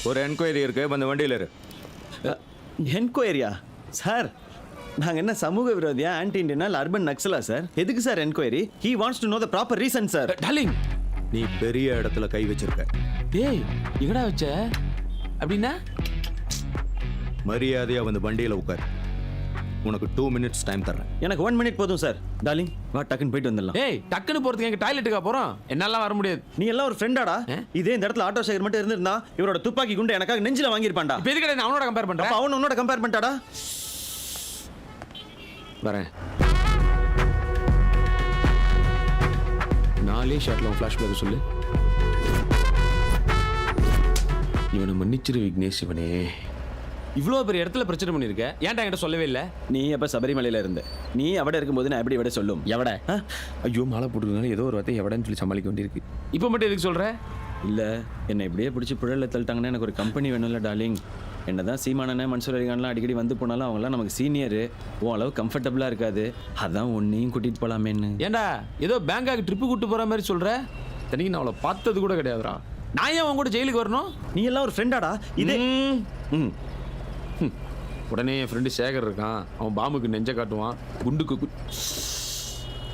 ஒரு என்கொயரி இருக்கு, வந்து வண்டியில் இரு. என்கொயரியா சார்? நாங்கள் என்ன சமூக விரோதியா, ஆன்டி இண்டியனா, அர்பன் நக்சலா சார்? எதுக்கு sir enquiry? He wants to know the proper reason sir. Darling, நீ பெரிய இடத்துல கை வச்சிருக்க. டேய் எங்கடா வச்ச? அப்படின்னா மரியாதையா வந்து வண்டியில் உட்கார். உனக்கு 2 minutes டைம் தர்றேன். எனக்கு 1 minute போதும் சார். டார்லிங் வா, டக்குன்னு போயிட்டு வந்துடலாம். டேய் டக்குன்னு போறதுக்கு எங்க டாய்லெட்டுக்கா போறோம்? என்னால வர முடியாது. நீ எல்லாம் ஒரு ஃப்ரெண்டாடா? இதே இந்த இடத்துல ஆட்டோ சேகர் மட்டும் இருந்திருந்தா இவரோட துப்பாக்கி குண்டு எனக்காக நெஞ்சில வாங்கியிருப்பான்டா. இப்போ எதுக்கு நான் அவனோட கம்பேர் பண்றேன்? அவன் உன்னோட கம்பேர் பண்ணிட்டாடா. வரேன். 4 ஷாட்ல ஃபிளாஷ்பேக் சொல்லு. இவனை மன்னிச்சிரு விக்னேஷ். இவனே இவ்வளோ பெரிய இடத்துல பிரச்சனை பண்ணியிருக்க, ஏன்டா என்கிட்ட சொல்லவே இல்லை? நீ எப்போ சபரிமலையில் இருந்த? நீ எவட இருக்கும்போது நான் எப்படி விட சொல்லும்? எவட? ஐயோ மாலை போட்டுருந்தாலும் ஏதோ ஒரு வார்த்தை எவடன்னு சொல்லி சமாளிக்க வேண்டியிருக்கு. இப்போ மட்டும் எதுக்கு சொல்கிற? இல்லை, என்னை இப்படியே பிடிச்சி புழலில் தள்ளிட்டாங்கன்னா எனக்கு ஒரு கம்பெனி வேணும்ல டார்லிங். என்ன தான் சீமானண்ணே, மன்சூர் அலிகான்லாம் அடிக்கடி வந்து போனாலும் அவங்களாம் நமக்கு சீனியரு. உன் அளவு கம்ஃபர்டபுளாக இருக்காது. அதான் உன்னையும் கூட்டிகிட்டு போகலாமேன்னு. ஏன்டா ஏதோ பேங்காக்கு ட்ரிப்பு கூப்பிட்டு போகிற மாதிரி சொல்கிற? தனிக்கு நான் அவளை பார்த்தது கூட கிடையாதுடா. நான் ஏன் அவன் கூட ஜெயிலுக்கு வரணும்? நீ எல்லாம் ஒரு ஃப்ரெண்டாடா? இதே உடனே என் ஃப்ரெண்டு சேகர் இருக்கான், அவன் பாம்புக்கு நெஞ்ச காட்டுவான், குண்டுக்கு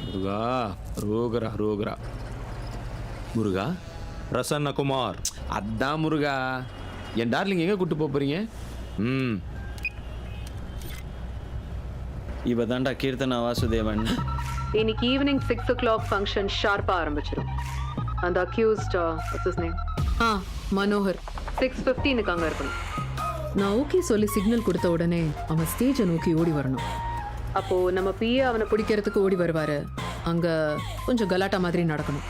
முருகா ரோகரா ரோகரா. முருகா பிரசன்னகுமார். அதான் முருகா. என் டார்லிங் எங்கே கூப்பிட்டு போக போறீங்க? இவ தாண்டா கீர்த்தனா வாசுதேவன். இன்னைக்கு ஈவினிங் 6 o'clock ஃபங்க்ஷன் ஷார்ப்பாக ஆரம்பிச்சிடும். அந்த accused what's his name? Manohar 6:15க்கு அங்கே இருக்கணும். நான் ஓகே சொல்லி சிக்னல் கொடுத்த உடனே அவன் ஸ்டேஜை நோக்கி ஓடி வரணும். அப்போ நம்ம பிஏ அவனை பிடிக்கிறதுக்கு ஓடி வருவாரு. அங்க கொஞ்சம் கலாட்டா மாதிரி நடக்கணும்.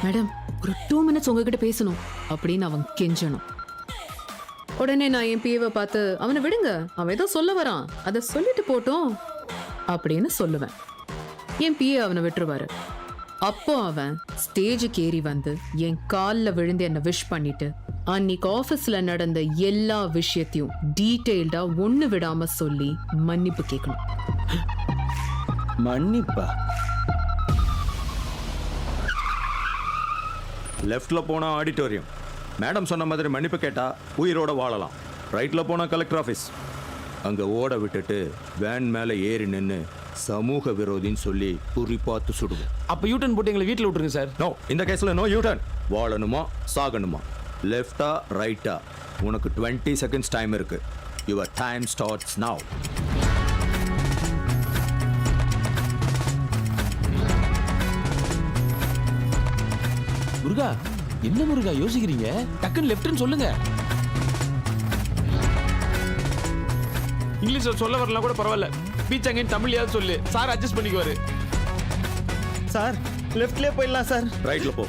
மேடம் ஒரு 2 minutes உங்ககிட்ட பேசணும் அப்படின்னு அவன் கெஞ்சணும். உடனே நான் என் பிஏவை பார்த்து அவனை விடுங்க, அவன் ஏதோ சொல்ல வரான், அதை சொல்லிட்டு போட்டோம் அப்படின்னு சொல்லுவேன். என் பிஏ அவனை விட்டுருவாரு. அப்போ அவன் ஸ்டேஜுக்கு ஏறி வந்து என் காலில் விழுந்து என்னை விஷ் பண்ணிட்டு அன்னைக்கு ஆஃபீஸ்ல நடந்த எல்லா விஷயத்தையும் டீட்டெயில்டா ஒண்ணு விடாம சொல்லி மன்னிப்பு கேட்கணும். மன்னிப்பா? லெஃப்ட்ல போனா ஆடிட்டோரியம். மேடம் சொன்ன மாதிரி மன்னிப்பு கேட்டா உயிரோட வாழலாம். ரைட்ல போனா கலெக்டர் ஆஃபீஸ். அங்க ஓட விட்டுட்டு வேன் மேல ஏறி நின்று சமூக விரோதின்னு சொல்லி குறி பார்த்து சுடுவோம். அப்போ யூட்டன் போட்டு எங்களை வீட்டில் விட்டுருங்க சார். நோ, இந்த கேஸ்ல நோ யூட்டன். வாழணுமா சாகணுமா, லெஃப்டா ரைட்டா, உனக்கு 20 seconds டைம் இருக்கு. Your time starts now. Muruga என்ன முருகா யோசிக்கிறீங்க? டக்குன்னு லெஃப்ட்னு சொல்லுங்க. இங்கிலீஷ்ல சொல்ல வரலாம் கூட பரவாயில்ல, பீச் அங்கேயும் தமிழ்லையாவது சொல்லு, சார் அட்ஜஸ்ட் பண்ணிக்குவாரு. சார் லெஃப்ட்லயே போயிடலாம் சார். ரைட்ல போ.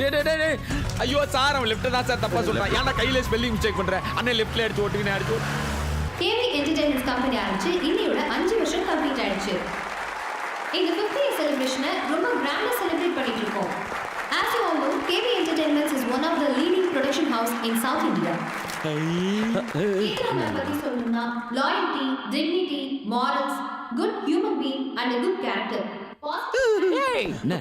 ஐயோ சார், அவன் லெஃப்ட் தான் சார் தப்பா சொல்றான். ஏன்னா கையில ஸ்பெல்லிங் மிஸ்டேக் பண்றேன். அண்ணன் லெஃப்ட்ல அடிச்சு ஓட்டுங்க அடிச்சு. கேவி என்டர்டைன்மெண்ட்ஸ் கம்பெனி ஆரம்பிச்சு இன்னையோட 5 வருஷம் கம்ப்ளீட் ஆயிடுச்சு. இந்த 50th year செலிப்ரேஷனை ரொம்ப கிராண்டா செலிப்ரேட் பண்ணிட்டு இருக்கோம். As you all know, KV Entertainments is one of the leading production house in South India. கேட்கிறவங்களை பத்தி சொல்லணும்னா loyalty, dignity, morals, good human being and a good character. என்ன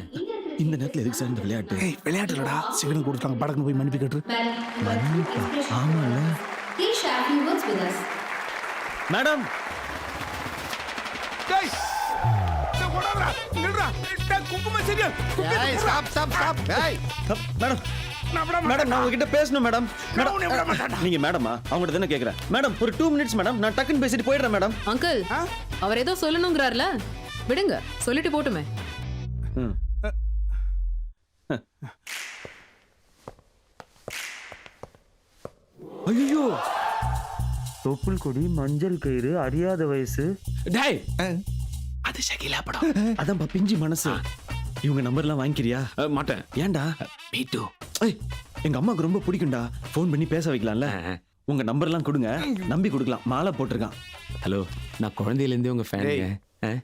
இந்த நேரத்துல எதுக்கு சார் இந்த விளையாட்டு? விளையாட்டுலடா சிக்னல் கொடுத்தாங்க, படக்கு போய் மன்னிப்பு கேட்டு. ஆமால. Please share few words with us. Madam டேய் ஓடாதடா, நில்றா. டேய் குங்கும சரியா. டேய் ஸ்டாப் ஸ்டாப் ஸ்டாப். டேய் மேடம் மேடம் நான் உங்ககிட்ட பேசணும் மேடம். மேடம் நீங்க மேடமா? அவங்ககிட்ட தானே கேக்குறேன். மேடம் ஒரு 2 minutes மேடம், நான் டக்குன்னு பேசிட்டு போயிடுறேன் மேடம். அங்கிள் அவர் ஏதோ சொல்லணுங்கிறார்ல, விடுங்க சொல்லிட்டு போட்டுமே. ஐயோ, தொப்புள் கொடி, மஞ்சள் கயிறு, அறியாத வயசு. டேய் அது ஷகிலா படம். அதான் பிஞ்சு மனசு. இவங்க நம்பர்லாம் வாங்கிக்கிறியா? மாட்டேன். ஏன்டா? Me too. எங்க அம்மாவுக்கு ரொம்ப பிடிக்கும்டா. ஃபோன் பண்ணி பேச வைக்கலாம்ல. உங்க நம்பர்லாம் கொடுங்க, நம்பி கொடுக்கலாம். மாலை போட்டிருக்கான். ஹலோ, நான் குழந்தையிலேருந்தே உங்க ஃபேனுங்க.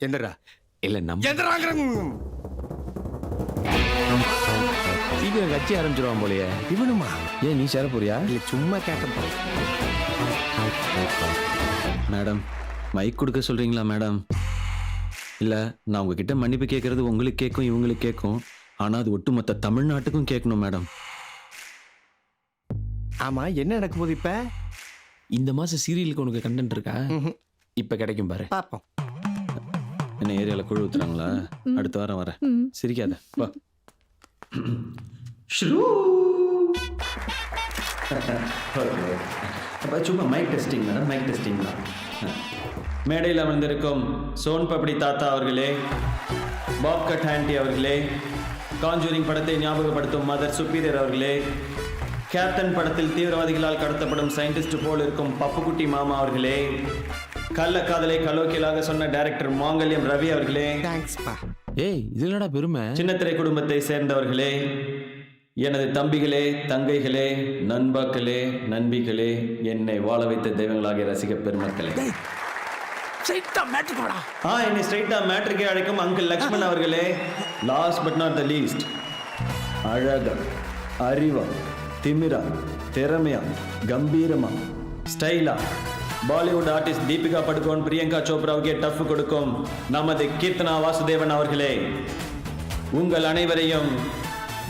என்னடா இல்ல நம்ம எந்தறாங்கற சீக்கிரம் கட்சி ஆரம்பிச்சிருவான் போலயே. இவனுமா? ஏன் நீ சேர போறியா? இல்ல சும்மா கேட்டேன். மேடம் மைக் கொடுக்க சொல்றீங்களா மேடம்? இல்ல நான் உங்ககிட்ட மன்னிப்பு கேட்கறது உங்களுக்கு கேட்கும், இவங்களுக்கு கேட்கும். ஆனா அது ஒட்டுமொத்த தமிழ்நாட்டுக்கும் கேட்கணும் மேடம். ஆமா என்ன நடக்க போகுது இப்ப? இந்த மாசம் சீரியலுக்கு உனக்கு கண்டென்ட் இருக்கா? இப்ப கிடைக்கும் பாரு. பாப்போம். என்ன ஏரியாவில் குழு ஊத்துறாங்களா? அடுத்த வாரம் வரேன். சிரிக்காத வா. அப்ப சும்மா mic testing madam, mic testing தான். மேடையில் அமர்ந்திருக்கும் சோன் பப்படி தாத்தா அவர்களே, பாப் கட் ஆண்டி அவர்களே, காஞ்சூரிங் படத்தை ஞாபகப்படுத்தும் மதர் சுப்பீரியர் அவர்களே, கேப்டன் படத்தில் தீவிரவாதிகளால் கடத்தப்படும் சயின்டிஸ்ட் போல் இருக்கும் பப்புக்குட்டி மாமா அவர்களே, கள்ளக்காதலை கலோக்கியலாக சொன்ன டைரக்டர் மாங்கல்யம் ரவி அவர்களே, தேங்க்ஸ்ப்பா. ஏய் இது என்னடா பெருமை? சின்னத்திரை குடும்பத்தை சேர்ந்தவர்களே, எனது தம்பிகளே, தங்கைகளே, நண்பாக்களே, நண்பிகளே, என்னை வாழ வைத்த தெய்வங்களாகிய ரசிக பெருமக்களே. என்னை ஸ்ட்ரைட்டா மேட்ரிக்கே அழைக்கும் அங்கிள் லக்ஷ்மண் அவர்களே. Last but not the least, அழகா, அறிவா, திமிரா, திறமையா, கம்பீரமா, ஸ்டைலா பாலிவுட் ஆர்டிஸ்ட் தீபிகா படுகோன், பிரியங்கா சோப்ராவுக்கே டஃப் கொடுக்கும் நமது கீர்த்தனா வாசுதேவன் அவர்களே, உங்கள் அனைவரையும்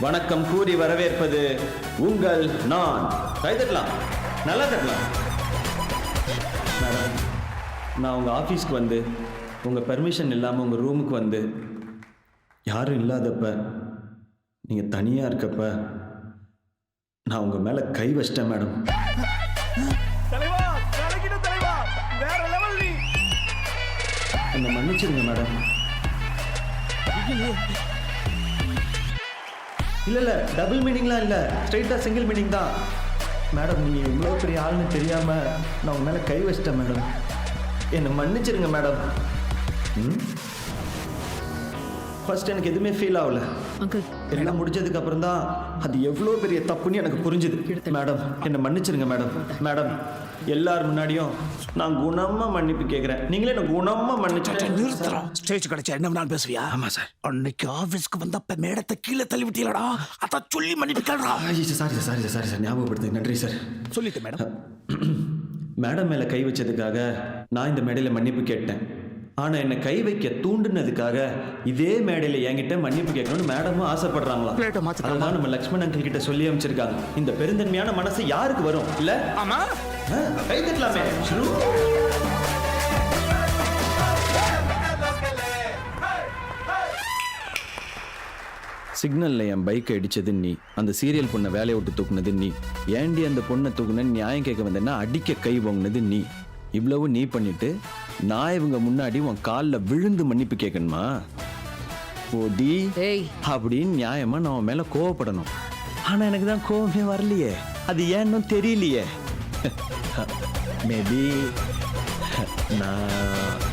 வணக்கம் கூறி வரவேற்பது உங்கள் நான். கை தட்டலாம், நல்லா தட்டலாம். மேடம், நான் உங்கள் ஆஃபீஸ்க்கு வந்து உங்கள் பெர்மிஷன் இல்லாமல் உங்கள் ரூமுக்கு வந்து யாரும் இல்லாதப்ப நீங்கள் தனியாக இருக்கப்ப நான் உங்கள் மேலே கை வச்சிட்டேன் மேடம். என்னை மன்னிச்சிருங்க மேடம். இல்ல டபுள் மீனிங்லாம் இல்ல, ஸ்ட்ரைட்டா சிங்கிள் மீனிங் தான் மேடம். நீங்க இவ்வளவு பெரிய ஆள்னு தெரியாம நான் உங்க மேல கை வச்சிட்டேன் மேடம். என்னை மன்னிச்சிருங்க மேடம். ஃபர்ஸ்ட் எனக்கு எதுவுமே ஃபீல் ஆகல. அங்கிள் எல்லாம் முடிஞ்சதுக்கு அப்புறம் தான் அது எவ்வளோ பெரிய தப்புன்னு எனக்கு புரிஞ்சுது. மேடம் என்னை மன்னிச்சிருங்க மேடம். மேடம் எல்லார் முன்னாடியும் நான் குணமா மன்னிப்பு கேட்குறேன். நீங்களே என்ன குணமா மன்னிச்சு நிறுத்துறோம். ஸ்டேஜ் கிடைச்சா என்ன வேணாலும் பேசுவியா? ஆமா சார். அன்னைக்கு ஆபீஸ்க்கு வந்தப்ப மேடத்தை கீழே தள்ளி விட்டீங்களடா, அதான் சொல்லி மன்னிப்பு கேளுடா. சாரி சார், ஞாபகப்படுத்து. நன்றி சார். சொல்லிட்டு மேடம். மேடம் மேலே கை வச்சதுக்காக நான் இந்த மேடையில் மன்னிப்பு கேட்டேன். ஆனால் என்னை கை வைக்க தூண்டுனதுக்காக இதே மேடையில் என்கிட்ட மன்னிப்பு கேட்கணும்னு மேடமும் ஆசைப்படுறாங்களாம். அதெல்லாம் நம்ம லக்ஷ்மண் அங்கிள் கிட்ட சொல்லி அமைச்சிருக்காங்க. இந்த பெருந்தன்மையான மனசு யாருக்கு வரும் இல்ல? ஆமா, கை தட்டலாமே. சிக்னல்ல என் பைக்கை அடிச்சது நீ, அந்த சீரியல் பொண்ணை வேலையை விட்டு தூக்குனது நீ, ஏண்டி அந்த பொண்ணை தூக்குன நியாயம் கேட்க வந்தேன்னா அடிக்க கை வாங்கினது நீ. இவ்வளவு நீ பண்ணிட்டு நான் இவங்க முன்னாடி உன் காலில் விழுந்து மன்னிப்பு கேட்கணுமா? ஓடி அப்படின்னு நியாயமா நான் உன் மேல கோவப்படணும். ஆனா எனக்கு தான் கோவமே வரலையே. அது ஏன்னு தெரியலையே. மேபி நான்